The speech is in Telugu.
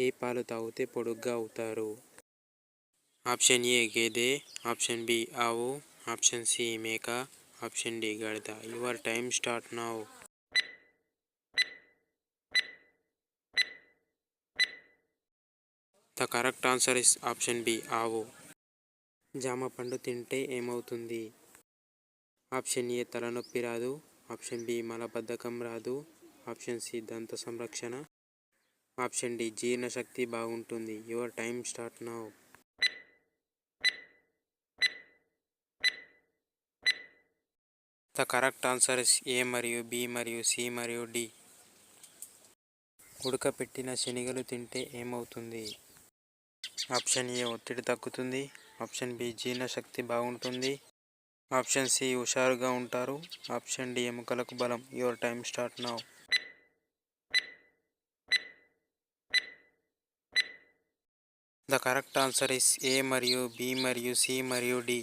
ఏ పాలు తాగితే పొడుగ్గా అవుతారు? ఆప్షన్ ఏ గేదె, ఆప్షన్ బి ఆవు, ఆప్షన్ సి మేక, ఆప్షన్ డి గాడిద. Your time start now. The correct answer is option B ఆవు. జామ పండు తింటే ఏమవుతుంది? ఆప్షన్ ఏ తలనొప్పి రాదు, ఆప్షన్ బి మలబద్ధకం రాదు, ఆప్షన్ సి దంత సంరక్షణ, ఆప్షన్ డి జీర్ణశక్తి బాగుంటుంది. Your time start now. The correct answer is a మరియు బి మరియు సి మరియు డి. ఉడకపెట్టిన శనగలు తింటే ఏమవుతుంది? ఆప్షన్ ఏ ఒత్తిడి తగ్గుతుంది, ఆప్షన్ బి జీర్ణశక్తి బాగుంటుంది, ఆప్షన్ సి హుషారుగా ఉంటారు, ఆప్షన్ డి ఎముకలకు బలం. Your time start now. The correct answer is a మరియు బి మరియు సి మరియు డి.